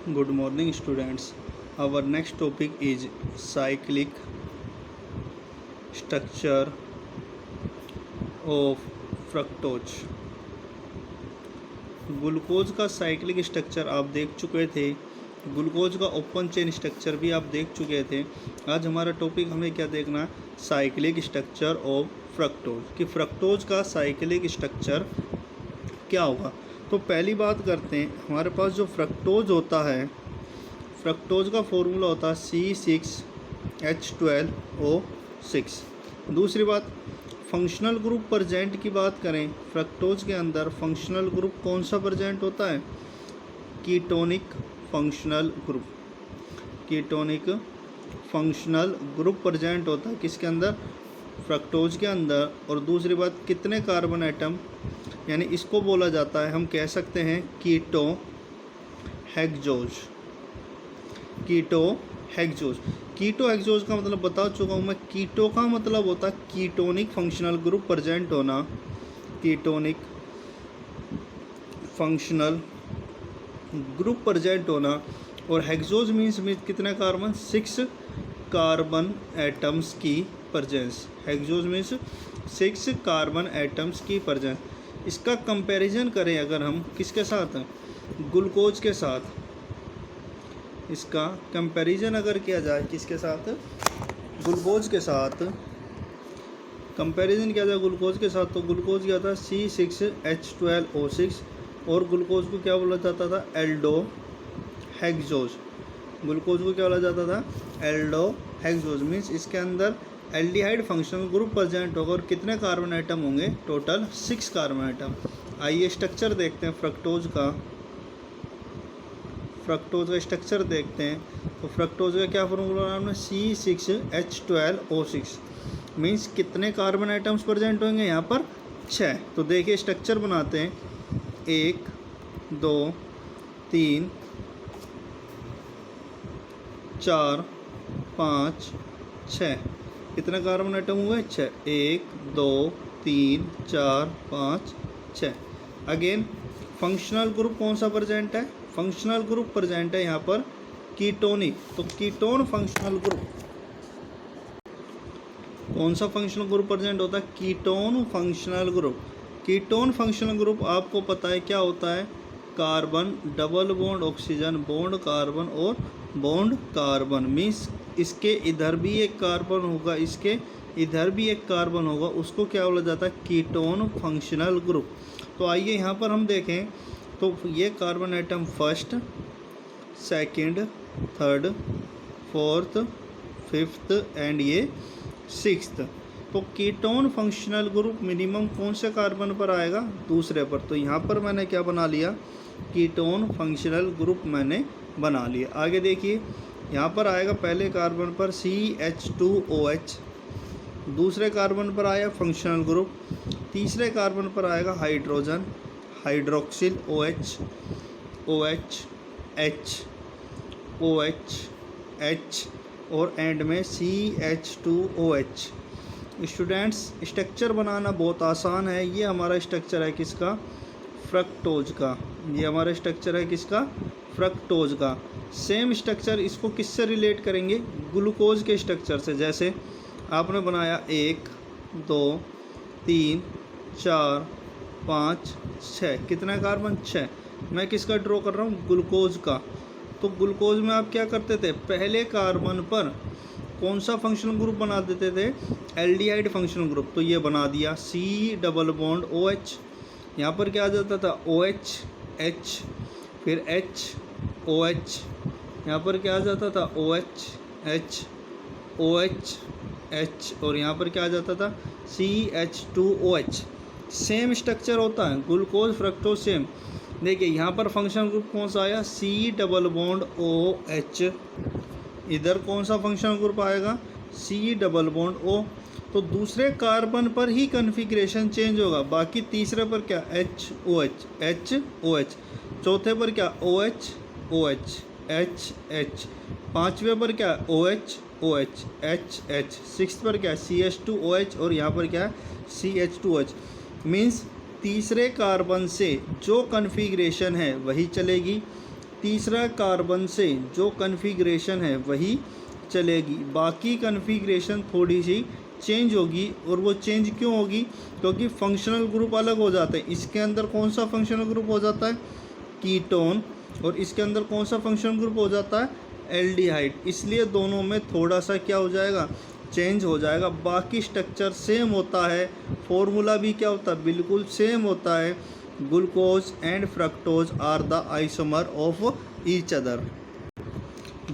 Good morning, students. Our next topic is cyclic structure of fructose. Glucose का cyclic structure आप देख चुके थे, ग्लूकोज का ओपन चेन स्ट्रक्चर भी आप देख चुके थे। आज हमारा टॉपिक हमें क्या देखना है, साइक्लिक स्ट्रक्चर ऑफ फ्रक्टोज, कि फ्रक्टोज का साइक्लिक स्ट्रक्चर क्या होगा। तो पहली बात करते हैं, हमारे पास जो फ्रक्टोज होता है, फ्रक्टोज का फॉर्मूला होता है C6H12O6। दूसरी बात, फंक्शनल ग्रुप प्रेजेंट की बात करें, फ्रक्टोज के अंदर फंक्शनल ग्रुप कौन सा प्रेजेंट होता है, ketonic functional group. Ketonic functional group present होता है किसके अंदर, फ्रक्टोज के अंदर। और दूसरी बात, कितने कार्बन एटम, यानी इसको बोला जाता है, हम कह सकते हैं keto hexose. Keto hexose, keto hexose का मतलब बता चुका हूँ मैं। कीटो का मतलब होता है कीटोनिक फंक्शनल ग्रुप प्रेजेंट होना, कीटोनिक फंक्शनल ग्रुप प्रेजेंट होना। और हेक्सोज मीन्स कितने कार्बन, 6 कार्बन एटम्स की presence. Hexose means 6 carbon atoms की प्रेजेंस। इसका कंपैरिजन करें अगर हम किसके साथ, ग्लूकोज के साथ, इसका कंपैरिजन अगर किया जाए किसके साथ, ग्लूकोज के साथ कंपैरिजन किया जाए ग्लूकोज के साथ, तो ग्लूकोज क्या था C6H12O6 और ग्लूकोज को क्या बोला जाता था, एल्डो हेक्सोज। ग्लूकोज को क्या बोला जाता था, एल्डो हेक्सोज। मीन्स इसके अंदर एल्डिहाइड फंक्शनल ग्रुप प्रेजेंट होगा और कितने कार्बन आइटम होंगे, टोटल 6 कार्बन आइटम। आइए स्ट्रक्चर देखते हैं फ्रक्टोज का, फ्रक्टोज का स्ट्रक्चर देखते हैं। तो फ्रक्टोज का क्या फॉर्मूला नाम है, C6H12O6। मीन्स कितने कार्बन आइटम्स प्रेजेंट होंगे यहाँ पर, 6। तो देखिए स्ट्रक्चर बनाते हैं, 1 2 3 4 5 6। कितने कार्बन आइटम हुए, 6। 1 2 3 4 5 6। अगेन फंक्शनल ग्रुप कौन सा प्रेजेंट है, फंक्शनल ग्रुप प्रेजेंट है यहाँ पर कीटोनिक। तो कीटोन फंक्शनल ग्रुप, कौन सा फंक्शनल ग्रुप प्रेजेंट होता है, ketone functional group. Ketone functional group आपको पता है क्या होता है, carbon double bond oxygen, bond carbon और बॉन्ड कार्बन। मीन्स इसके इधर भी एक कार्बन होगा, इसके इधर भी एक कार्बन होगा, उसको क्या बोला जाता है, कीटोन फंक्शनल ग्रुप। तो आइए यहाँ पर हम देखें, तो ये carbon atom first, second, third, fourth, fifth and ये सिक्स्थ। तो कीटोन फंक्शनल ग्रुप मिनिमम कौन से कार्बन पर आएगा, दूसरे पर। तो यहाँ पर मैंने क्या बना लिया, कीटोन फंक्शनल ग्रुप मैंने बना लिया। आगे देखिए, यहाँ पर आएगा पहले कार्बन पर CH2OH, दूसरे कार्बन पर आया फंक्शनल ग्रुप, तीसरे कार्बन पर आएगा hydrogen, hydroxyl OH, OH, H, OH, H और एंड में CH2OH। स्टूडेंट्स स्ट्रक्चर बनाना बहुत आसान है। ये हमारा स्ट्रक्चर है किसका, फ्रक्टोज का। ये हमारा स्ट्रक्चर है किसका, फ्रक्टोज का। सेम स्ट्रक्चर इसको किससे रिलेट करेंगे, ग्लूकोज के स्ट्रक्चर से। जैसे आपने बनाया 1 2 3 4 5 6, कितना कार्बन, 6। मैं किसका ड्रॉ कर रहा हूँ, ग्लूकोज का। तो ग्लूकोज में आप क्या करते थे, पहले कार्बन पर कौन सा फंक्शनल ग्रुप बना देते थे, एल्डिहाइड फंक्शनल ग्रुप। तो ये बना दिया C डबल बॉन्ड OH। यहाँ पर क्या आ जाता था, OH H, फिर H OH, यहाँ पर क्या आ जाता था, OH H OH H और यहाँ पर क्या आ जाता था, CH2OH। सेम स्ट्रक्चर होता है ग्लूकोज फ्रक्टोज सेम। देखिए यहाँ पर फंक्शनल ग्रुप कौन सा आया, C डबल बॉन्ड OH। इधर कौन सा फंक्शनल ग्रुप आएगा, C डबल बॉन्ड O। तो दूसरे कार्बन पर ही कन्फिग्रेशन चेंज होगा, बाकी तीसरे पर क्या, HOH HOH, चौथे पर क्या, OH OH H H, पाँचवें पर क्या, OH OH H H, six पर क्या, CH2OH और यहाँ पर क्या है, CH2OH। मीन्स तीसरे कार्बन से जो कन्फिग्रेशन है वही चलेगी, तीसरा कार्बन से जो कन्फिग्रेशन है वही चलेगी, बाकी कन्फिग्रेशन थोड़ी सी चेंज होगी। और वो चेंज क्यों होगी? क्योंकि फंक्शनल ग्रुप अलग हो जाते हैं। इसके अंदर कौन सा फंक्शनल ग्रुप हो जाता है? कीटोन। और इसके अंदर कौन सा फंक्शनल ग्रुप हो जाता है? एल्डिहाइड। इसलिए दोनों में थोड़ा सा क्या हो जाएगा? चेंज हो जाएगा। बाकी स्ट्रक्चर सेम होता है, फॉर्मूला भी क्या होता है? बिल्कुल सेम होता है। Glucose and fructose are the isomer of each other.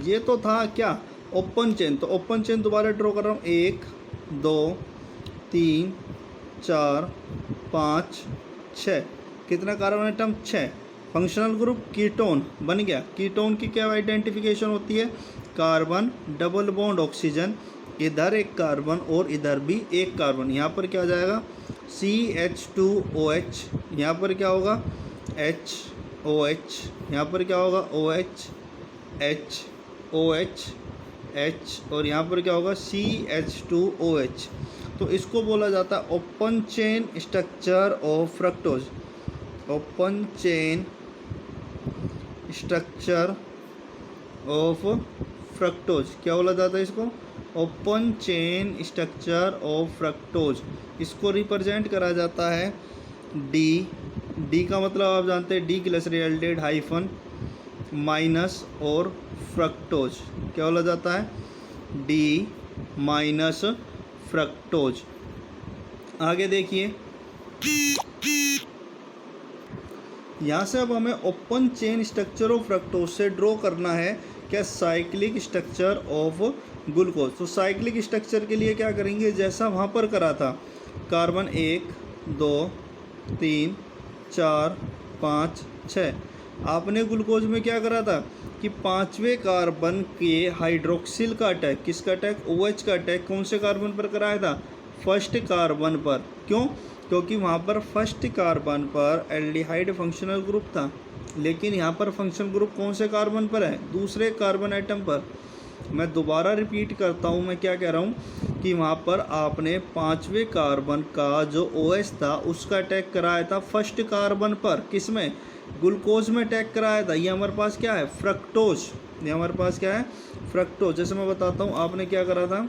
ये तो था क्या? Open chain. तो ओपन चेन दोबारा ड्रॉ कर रहा हूँ। 1 2 3 4 5 6। कितना carbon atom? 6। Functional group ketone बन गया। कीटोन की क्या आइडेंटिफिकेशन होती है? कार्बन डबल बॉन्ड ऑक्सीजन, इधर एक कार्बन और इधर भी एक कार्बन। यहाँ पर क्या हो जाएगा? CH2OH। यहाँ पर क्या होगा? HOH। यहाँ पर क्या होगा? OH HOH H। और यहाँ पर क्या होगा? CH2OH। तो इसको बोला जाता है open chain structure of fructose. Open chain structure of fructose क्या बोला जाता है इसको? Open chain structure of fructose. इसको रिप्रेजेंट करा जाता है डी। डी का मतलब आप जानते हैं, डी ग्लिसरॉल्डिहाइड हाइफन माइनस और फ्रक्टोज क्या बोला जाता है? D minus fructose. आगे देखिए, यहाँ से अब हमें open chain structure of fructose से ड्रॉ करना है क्या? Cyclic structure of glucose. तो साइक्लिक स्ट्रक्चर के लिए क्या करेंगे? जैसा वहाँ पर करा था, कार्बन 1 2 3 4 5 6। आपने ग्लूकोज में क्या करा था कि 5वें कार्बन के हाइड्रोक्सिल का अटैक, किसका अटैक? OH का अटैक कौन से कार्बन पर कराया था? फर्स्ट कार्बन पर। क्यों? क्योंकि वहाँ पर फर्स्ट कार्बन पर एल्डिहाइड फंक्शनल ग्रुप था, लेकिन यहाँ पर फंक्शनल ग्रुप कौन से कार्बन पर है? दूसरे कार्बन आइटम पर। मैं दोबारा रिपीट करता हूँ, मैं क्या कह रहा हूँ कि वहाँ पर आपने 5वें कार्बन का जो OH था उसका अटैक कराया था फर्स्ट कार्बन पर। किस में? ग्लूकोज में अटैक कराया था। ये हमारे पास क्या है? फ्रक्टोज। ये हमारे पास क्या है? फ्रक्टोज। जैसे मैं बताता हूँ, आपने क्या करा था,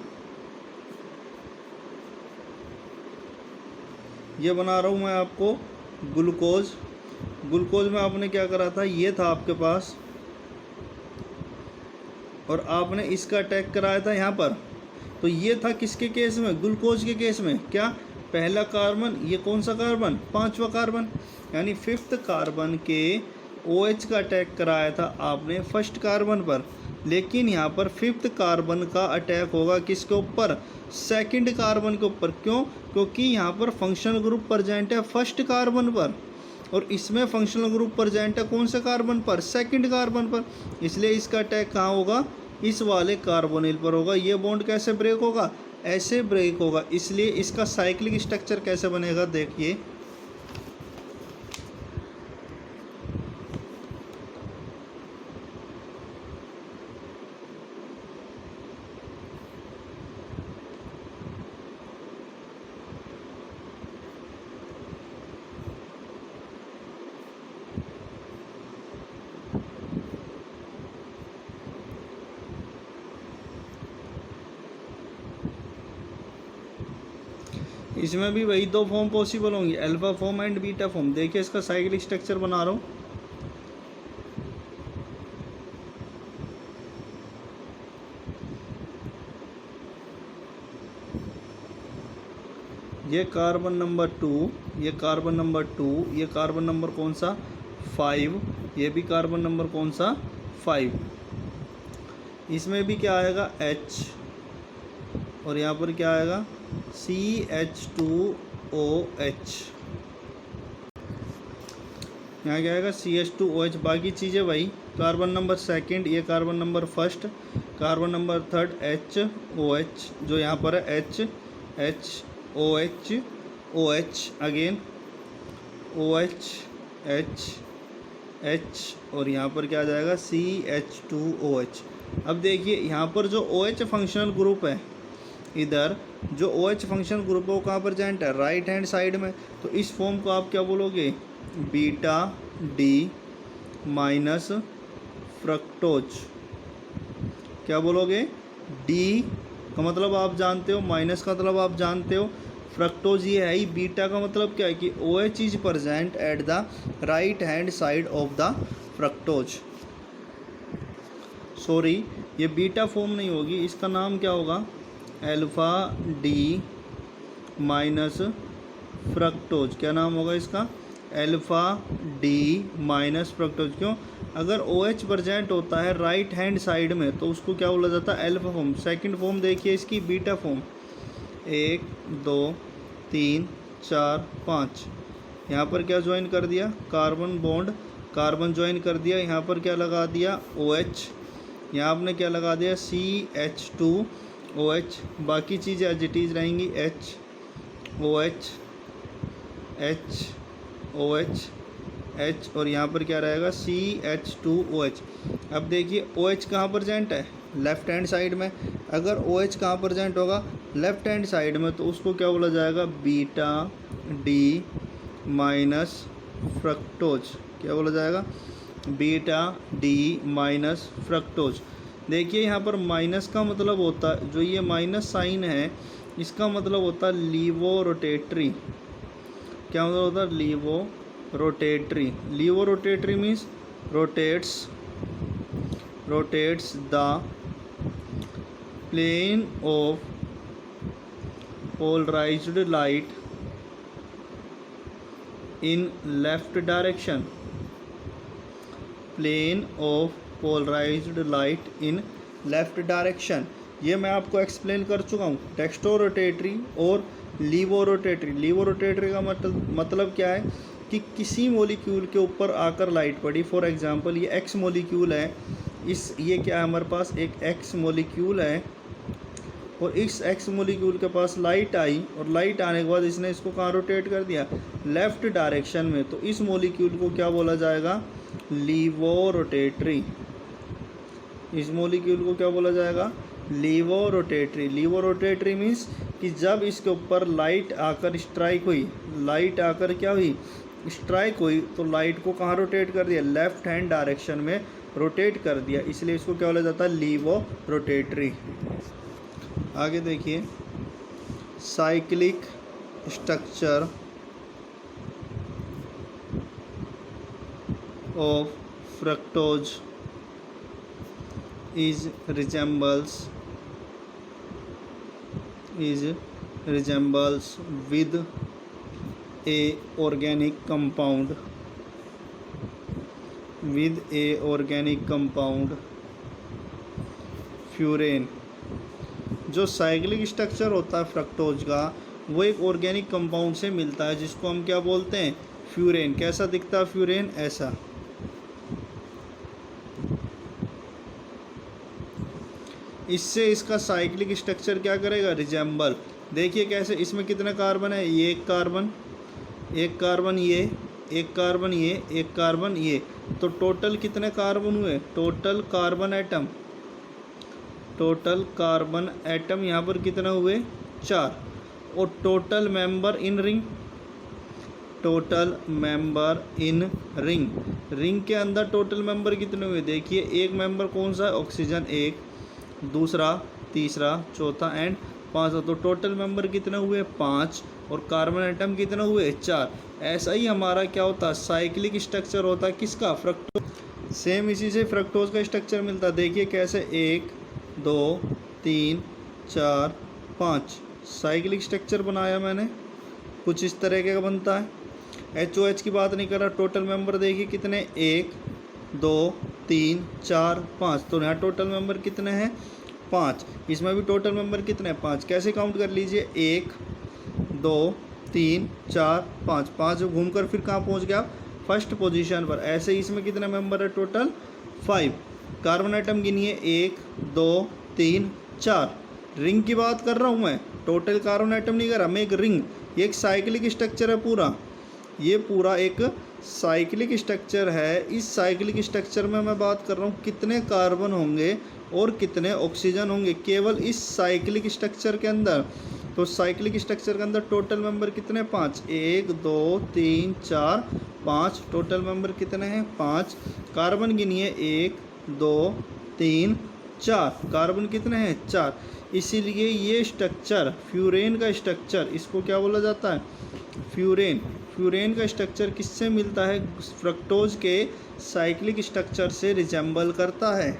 ये बना रहा हूँ मैं आपको ग्लूकोज। ग्लूकोज में आपने क्या करा था? ये था आपके पास, और आपने इसका अटैक कराया था यहाँ पर। तो ये था किसके केस में? ग्लूकोज के केस में। क्या? पहला कार्बन, ये कौन सा कार्बन? 5वां कार्बन, यानी 5th कार्बन के OH का अटैक कराया था आपने फर्स्ट कार्बन पर। लेकिन यहाँ पर 5th कार्बन का अटैक होगा किसके ऊपर? सेकंड कार्बन के ऊपर। क्यों? क्योंकि यहाँ पर फंक्शनल ग्रुप प्रेजेंट है फर्स्ट कार्बन पर, और इसमें फंक्शनल ग्रुप प्रेजेंट है कौन से कार्बन पर? सेकंड कार्बन पर। इसलिए इसका अटैक कहाँ होगा? इस वाले कार्बोनिल पर होगा। ये बॉन्ड कैसे ब्रेक होगा? ऐसे ब्रेक होगा। इसलिए इसका साइक्लिक स्ट्रक्चर कैसे बनेगा? देखिए, इसमें भी वही 2 फॉर्म पॉसिबल होंगे, alpha form and beta form. देखिए इसका साइक्लिक स्ट्रक्चर बना रहा हूँ। ये कार्बन नंबर 2, ये कार्बन नंबर 2, ये कार्बन नंबर कौन सा? 5। ये भी कार्बन नंबर कौन सा? 5। इसमें भी क्या आएगा? H, और यहाँ पर क्या आएगा? CH2OH। यहाँ क्या आएगा? CH2OH। बाकी चीज़ें वही, कार्बन नंबर 2, ये carbon number 1, carbon number 3 HOH, जो यहाँ पर है HOH OH, again OH H, और यहाँ पर क्या आ जाएगा? CH2OH। अब देखिए यहाँ पर जो OH फंक्शनल ग्रुप है, इधर जो OH फंक्शनल ग्रुप है वो कहाँ प्रेजेंट है? राइट हैंड साइड में। तो इस फॉर्म को आप क्या बोलोगे? Beta D minus fructose. क्या बोलोगे? डी का मतलब आप जानते हो, माइनस का मतलब आप जानते हो, फ्रक्टोज ये है ही। बीटा का मतलब क्या है कि OH is present at the right hand side of the fructose. Sorry, ये बीटा फॉर्म नहीं होगी, इसका नाम क्या होगा? Alpha D minus fructose. क्या नाम होगा इसका? Alpha D minus fructose. क्यों? अगर OH प्रेजेंट होता है राइट हैंड साइड में तो उसको क्या बोला जाता है? Alpha form. सेकंड फॉर्म देखिए इसकी, बीटा फॉर्म। 1 2 3 4 5। यहाँ पर क्या ज्वाइन कर दिया? कार्बन बॉन्ड, कार्बन ज्वाइन कर दिया। यहाँ पर क्या लगा दिया? OH। यहाँ आपने क्या लगा दिया? CH2OH। बाकी चीज़ें एज इट इज़ रहेंगी, HOH HOH H, और यहाँ पर क्या रहेगा? CH2OH। अब देखिए OH कहाँ प्रेजेंट है? लेफ्ट हैंड साइड में। अगर OH कहाँ प्रेजेंट होगा? लेफ्ट हैंड साइड में, तो उसको क्या बोला जाएगा? Beta D minus fructose. क्या बोला जाएगा? Beta D minus fructose. देखिए यहाँ पर माइनस का मतलब होता है, जो ये माइनस साइन है इसका मतलब होता है लीवो रोटेटरी। क्या मतलब होता है? Levo rotatory. Levo rotatory means rotates the plane of polarized light in left direction. Plane of polarized light in left direction. ये मैं आपको एक्सप्लेन कर चुका हूँ। टेक्सटो रोटेटरी और लीवो रोटेटरी। लीवो रोटेटरी का मतलब क्या है कि किसी मॉलिक्यूल के ऊपर आकर लाइट पड़ी। फॉर एग्जांपल ये एक्स मॉलिक्यूल है, ये क्या है हमारे पास? एक एक्स मॉलिक्यूल है, और इस एक्स मॉलिक्यूल के पास लाइट आई, और लाइट आने के बाद इसने इसको कहाँ रोटेट कर दिया? लेफ़्ट डायरेक्शन में। तो इस मॉलिक्यूल को क्या बोला जाएगा? Levo rotatory. इस मॉलिक्यूल को क्या बोला जाएगा? Levo rotatory. Levo rotatory means कि जब इसके ऊपर लाइट आकर स्ट्राइक हुई, लाइट आकर क्या हुई? स्ट्राइक हुई, तो लाइट को कहाँ रोटेट कर दिया? लेफ्ट हैंड डायरेक्शन में रोटेट कर दिया, इसलिए इसको क्या बोला जाता है? Levo rotatory. आगे देखिए, cyclic structure of fructose is resembles with a organic compound furan. जो साइक्लिक स्ट्रक्चर होता है फ्रक्टोज का, वो एक ऑर्गेनिक कंपाउंड से मिलता है जिसको हम क्या बोलते हैं? फ्यूरेन। कैसा दिखता है फ्यूरेन? ऐसा। इससे इसका साइक्लिक स्ट्रक्चर क्या करेगा? रिजेंबल। देखिए कैसे, इसमें कितने कार्बन है? ये एक कार्बन, एक कार्बन ये, एक कार्बन ये, एक कार्बन ये, तो टोटल कितने कार्बन हुए? टोटल कार्बन एटम यहाँ पर कितने हुए? 4। और total member in ring, ring के अंदर टोटल मेंबर कितने हुए? देखिए, एक मेंबर कौन सा है? ऑक्सीजन 1, दूसरा, तीसरा, चौथा एंड 5। तो टोटल मेंबर कितने हुए? 5। और कार्बन एटम कितने हुए? 4। ऐसा ही हमारा क्या होता है? साइक्लिक स्ट्रक्चर होता है किसका? फ्रक्टोज। सेम इसी से फ्रक्टोज का स्ट्रक्चर मिलता है। देखिए कैसे, 1 2 3 4 5 साइक्लिक स्ट्रक्चर बनाया मैंने, कुछ इस तरह का बनता है। HOH की बात नहीं कर रहा। टोटल मेंबर देखिए कितने? 1 2 3 4 5। तो यहाँ टोटल मेंबर कितने हैं? 5। इसमें भी टोटल मेंबर कितने हैं? 5। कैसे काउंट कर लीजिए? 1 2 3 4 5। 5 घूम कर फिर कहाँ पहुँच गया? फर्स्ट पोजीशन पर। ऐसे ही इसमें कितने मेंबर है? टोटल 5। कार्बन आइटम गिनिए, 1 2 3 4। रिंग की बात कर रहा हूँ मैं, टोटल कार्बन आइटम नहीं कर रहा मैं। एक रिंग, ये एक साइक्लिक स्ट्रक्चर है पूरा, ये पूरा एक साइक्लिक स्ट्रक्चर है। इस साइक्लिक स्ट्रक्चर में मैं बात कर रहा हूँ कितने कार्बन होंगे और कितने ऑक्सीजन होंगे केवल इस साइक्लिक स्ट्रक्चर के अंदर। तो साइक्लिक स्ट्रक्चर के अंदर टोटल मेंबर कितने? 5। 1 2 3 4 5। टोटल मेंबर कितने हैं? 5। कार्बन गिनिए, 1 2 3 4, कार्बन कितने हैं 4। इसीलिए ये स्ट्रक्चर फ्यूरेन का स्ट्रक्चर, इसको क्या बोला जाता है फ्यूरेन। फ्यूरेन का स्ट्रक्चर किससे मिलता है, फ्रक्टोज के साइक्लिक स्ट्रक्चर से रिजेंबल करता है।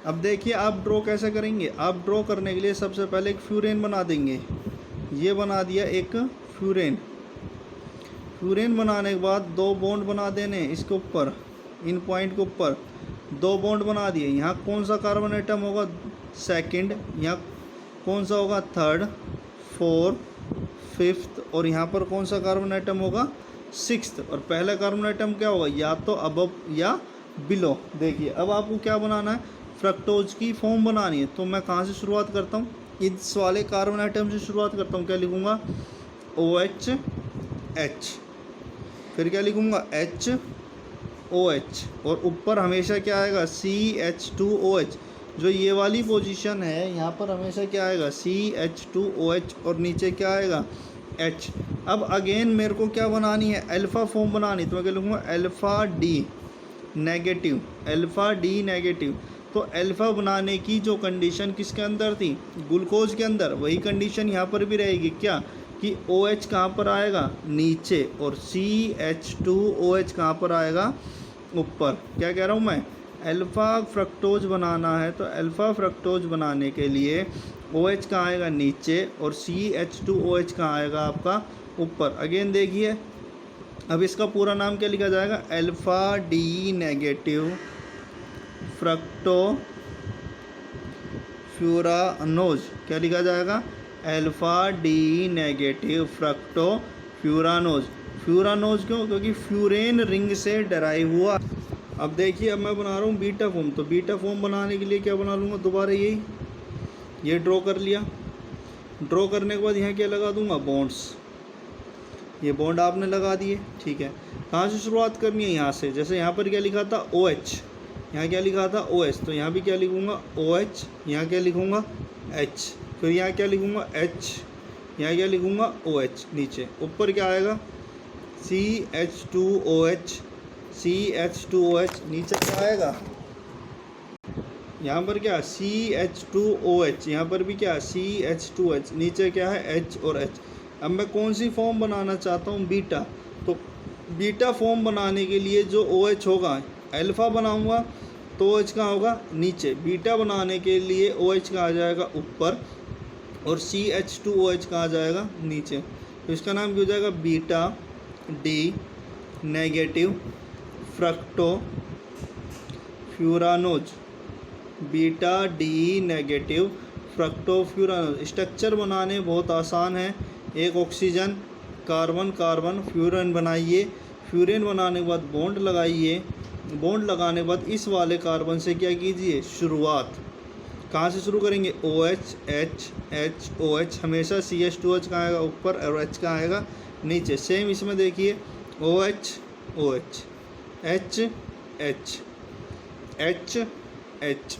अब देखिए आप ड्रॉ कैसे करेंगे। आप ड्रॉ करने के लिए सबसे पहले एक फ्यूरेन बना देंगे। ये बना दिया एक फ्यूरेन। फ्यूरेन बनाने के बाद 2 बॉन्ड बना देने इसके ऊपर, इन पॉइंट के ऊपर 2 बॉन्ड बना दिए। यहाँ कौन सा कार्बन एटम होगा सेकंड, यहाँ कौन सा होगा थर्ड, फोर्थ, फिफ्थ, और यहाँ पर कौन सा कार्बन एटम होगा सिक्स्थ। और पहला कार्बन एटम क्या होगा, या तो अबव या बिलो। देखिए अब आपको क्या बनाना है, फ्रक्टोज की फॉर्म बनानी है। तो मैं कहाँ से शुरुआत करता हूँ, इस वाले कार्बन आइटम से शुरुआत करता हूँ। क्या लिखूँगा OH H, फिर क्या लिखूँगा HOH, और ऊपर हमेशा क्या आएगा CH2OH। जो ये वाली पोजीशन है यहाँ पर हमेशा क्या आएगा CH2OH, और नीचे क्या आएगा H। अब अगेन मेरे को क्या बनानी है, अल्फ़ा फॉर्म बनानी। तो मैं क्या लिखूँगा alpha D negative, alpha D negative. तो अल्फ़ा बनाने की जो कंडीशन किसके अंदर थी, ग्लूकोज के अंदर, वही कंडीशन यहाँ पर भी रहेगी। क्या कि OH कहाँ पर आएगा नीचे, और CH2OH कहाँ पर आएगा ऊपर। क्या कह रहा हूँ मैं, अल्फ़ा फ्रक्टोज बनाना है तो अल्फ़ा फ्रक्टोज बनाने के लिए OH कहाँ आएगा नीचे, और CH2OH कहाँ आएगा आपका ऊपर। अगेन देखिए अब इसका पूरा नाम क्या लिखा जाएगा, alpha D negative fructo furanose. क्या लिखा जाएगा, alpha D negative fructo furanose. Furanose क्यों, क्योंकि फ्यूरेन रिंग से डराइव हुआ। अब देखिए अब मैं बना रहा हूँ बीटा फॉर्म। तो बीटा फॉर्म बनाने के लिए क्या बना लूँगा, दोबारा यही ये ड्रॉ कर लिया। ड्रॉ करने के बाद यहाँ क्या लगा दूँगा, बॉन्ड्स। ये बॉन्ड आपने लगा दिए, ठीक है। कहाँ से शुरुआत करनी है, यहाँ से। जैसे यहाँ पर क्या लिखा था OH, यहाँ क्या लिखा था OH, तो यहाँ भी क्या लिखूँगा OH, यहाँ क्या लिखूँगा H, फिर यहाँ क्या लिखूँगा H, यहाँ क्या लिखूँगा OH। नीचे ऊपर क्या आएगा CH2OH, CH2OH। नीचे क्या आएगा, यहाँ पर क्या CH2OH, यहाँ पर भी क्या CH2OH। नीचे क्या है H और H। अब मैं कौन सी फॉर्म बनाना चाहता हूँ, बीटा। तो बीटा फॉर्म बनाने के लिए जो OH होगा, अल्फ़ा बनाऊँगा तो OH कहाँ होगा नीचे, बीटा बनाने के लिए OH कहाँ आ जाएगा ऊपर, और CH2OH कहाँ आ जाएगा नीचे। तो इसका नाम क्या हो जाएगा, beta D negative fructo furanose. Beta D negative फ्रक्टोफ्यूरानोज। Structure बनाने बहुत आसान है। एक ऑक्सीजन, कार्बन कार्बन, फ्यूरेन बनाइए। फ्यूरेन बनाने के बाद बॉन्ड लगाइए। बॉन्ड लगाने के बाद इस वाले कार्बन से क्या कीजिए, शुरुआत। कहाँ से शुरू करेंगे, OH H H OH। हमेशा CH2OH कहाँ आएगा ऊपर, और H कहाँ आएगा नीचे। सेम इसमें देखिए OH OH H H H H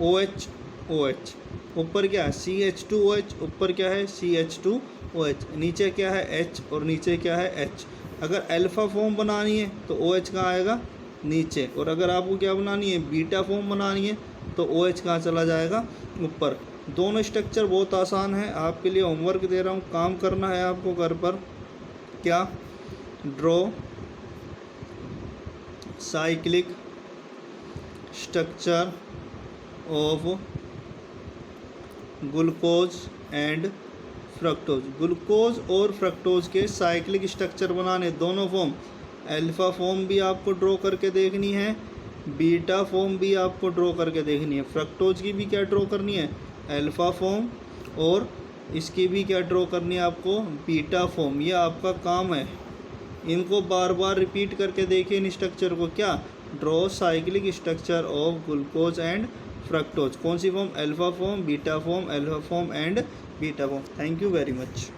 OH OH। ऊपर क्या है CH2OH, ऊपर क्या है CH2OH, नीचे क्या है H, और नीचे क्या है H। अगर अल्फ़ा फॉर्म बनानी है तो OH कहाँ आएगा नीचे, और अगर आपको क्या बनानी है, बीटा फॉर्म बनानी है तो OH कहाँ चला जाएगा ऊपर। दोनों स्ट्रक्चर बहुत आसान है। आपके लिए होमवर्क दे रहा हूँ, काम करना है आपको घर पर। क्या, draw cyclic structure of glucose and fructose. Glucose और फ्रक्टोज के साइक्लिक स्ट्रक्चर बनाने, दोनों फॉर्म। अल्फ़ा फॉर्म भी आपको ड्रॉ करके देखनी है, बीटा फॉर्म भी आपको ड्रॉ करके देखनी है। फ्रक्टोज की भी क्या ड्रॉ करनी है, अल्फ़ा फॉर्म, और इसकी भी क्या ड्रॉ करनी है आपको, बीटा फॉर्म। ये आपका काम है। इनको बार बार रिपीट करके देखिए इन स्ट्रक्चर को। क्या, draw cyclic structure of glucose and fructose. कौन सी form, alpha form, beta form, alpha form and beta form. Thank you very much.